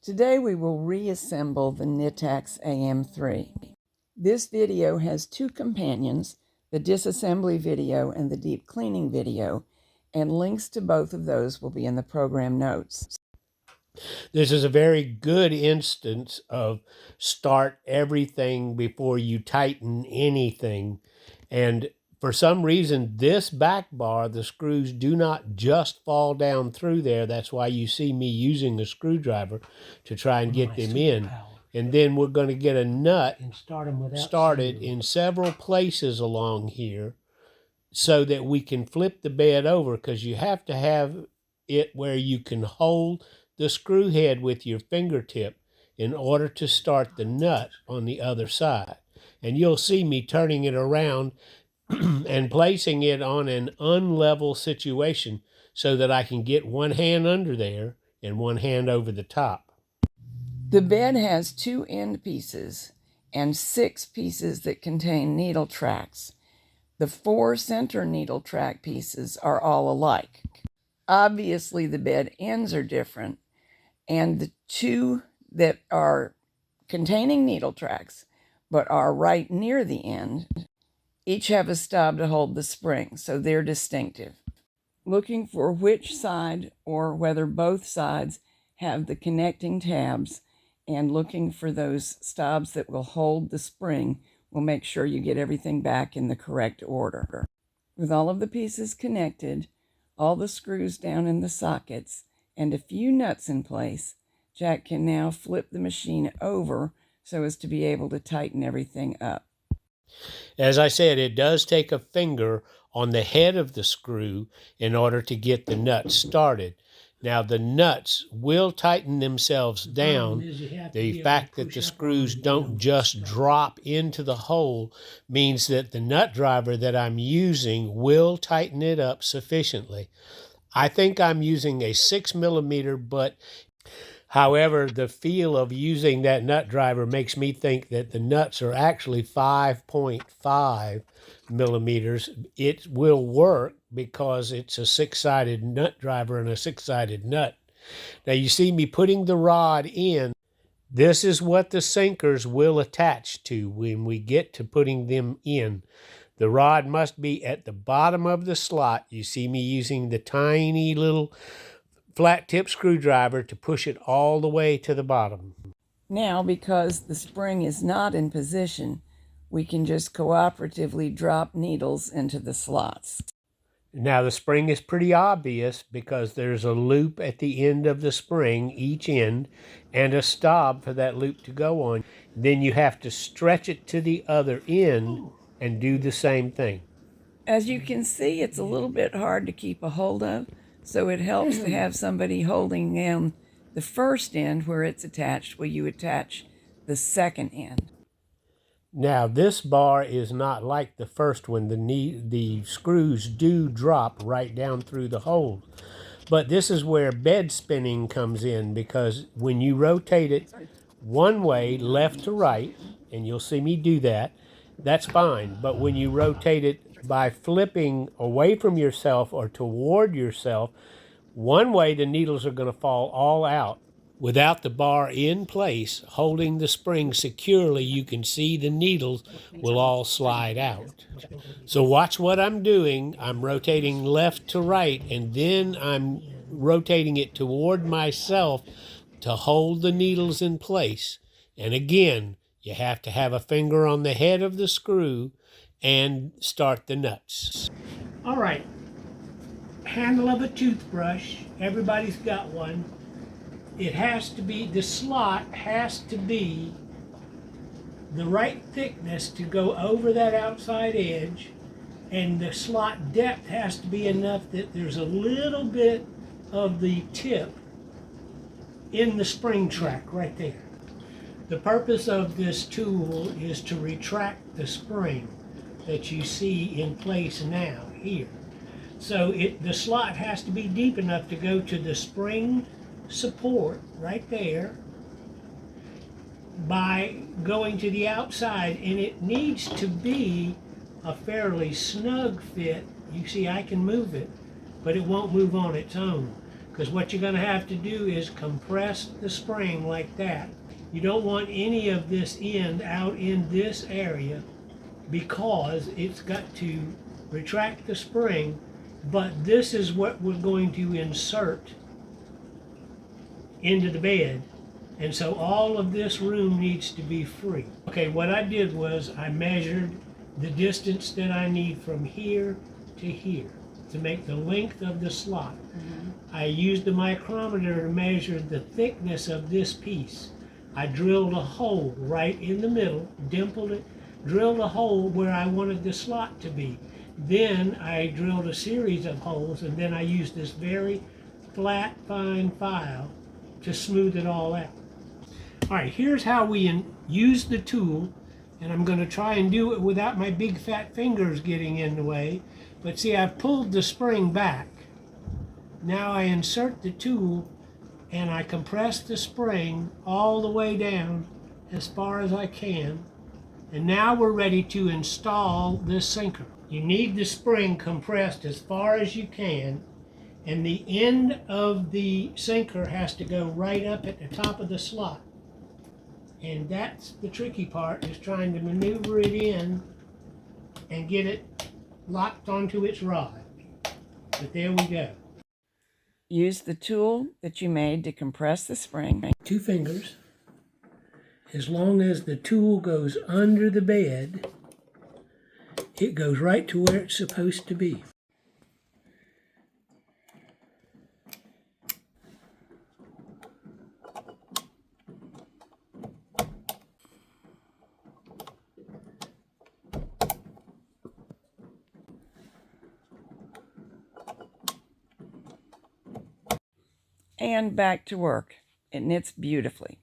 Today we will reassemble the Knittax AM3. This video has two companions, the disassembly video and the deep cleaning video, and links to both of those will be in the program notes. This is a very good instance of start everything before you tighten anything. And for some reason, this back bar, the screws do not just fall down through there. That's why you see me using a screwdriver to try and get them in. And then we're going to get a nut started in several places along here so that we can flip the bed over, because you have to have it where you can hold the screw head with your fingertip in order to start the nut on the other side. And you'll see me turning it around and placing it on an unlevel situation so that I can get one hand under there and one hand over the top. The bed has two end pieces and 6 pieces that contain needle tracks. The 4 center needle track pieces are all alike. Obviously, the bed ends are different, and the 2 that are containing needle tracks but are right near the end each have a stop to hold the spring, so they're distinctive. Looking for which side or whether both sides have the connecting tabs and looking for those stobs that will hold the spring will make sure you get everything back in the correct order. With all of the pieces connected, all the screws down in the sockets, and a few nuts in place, Jack can now flip the machine over so as to be able to tighten everything up. As I said, it does take a finger on the head of the screw in order to get the nuts started. Now, the nuts will tighten themselves down. The fact that the screws don't just drop into the hole means that the nut driver that I'm using will tighten it up sufficiently. I think I'm using a 6mm, but however, the feel of using that nut driver makes me think that the nuts are actually 5.5 millimeters. It will work because it's a 6-sided nut driver and a 6-sided nut. Now you see me putting the rod in. This is what the sinkers will attach to when we get to putting them in. The rod must be at the bottom of the slot. You see me using the tiny little flat tip screwdriver to push it all the way to the bottom. Now, because the spring is not in position, we can just cooperatively drop needles into the slots. Now the spring is pretty obvious because there's a loop at the end of the spring, each end, and a stop for that loop to go on. Then you have to stretch it to the other end and do the same thing. As you can see, it's a little bit hard to keep a hold of, so it helps to have somebody holding down the first end where it's attached, where you attach the second end. Now this bar is not like the first one. The screws do drop right down through the hole. But this is where bed spinning comes in, because when you rotate it one way, left to right, and you'll see me do that, that's fine. But when you rotate it by flipping away from yourself or toward yourself, one way the needles are going to fall all out. Without the bar in place, holding the spring securely, you can see the needles will all slide out. So watch what I'm doing. I'm rotating left to right, and then I'm rotating it toward myself to hold the needles in place. And again, you have to have a finger on the head of the screw and start the nuts. All right, handle of a toothbrush. Everybody's got one. It has to be, the slot has to be the right thickness to go over that outside edge, and the slot depth has to be enough that there's a little bit of the tip in the spring track right there. The purpose of this tool is to retract the spring that you see in place now here. So the slot has to be deep enough to go to the spring support right there by going to the outside, and it needs to be a fairly snug fit. You see I can move it, but it won't move on its own. because what you're going to have to do is compress the spring like that. You don't want any of this end out in this area because it's got to retract the spring, but this is what we're going to insert into the bed. And so all of this room needs to be free. Okay, what I did was I measured the distance that I need from here to here to make the length of the slot. I used the micrometer to measure the thickness of this piece. I drilled a hole right in the middle, dimpled it, drilled a hole where I wanted the slot to be. Then I drilled a series of holes, and then I used this very flat, fine file to smooth it all out. All right, here's how we use the tool, and I'm going to try and do it without my big fat fingers getting in the way. But see, I've pulled the spring back. Now I insert the tool and I compress the spring all the way down as far as I can. And now we're ready to install this sinker. You need the spring compressed as far as you can, and the end of the sinker has to go right up at the top of the slot. And that's the tricky part, is trying to maneuver it in and get it locked onto its rod. But there we go. Use the tool that you made to compress the spring. 2 fingers. As long as the tool goes under the bed, it goes right to where it's supposed to be. And back to work. It knits beautifully.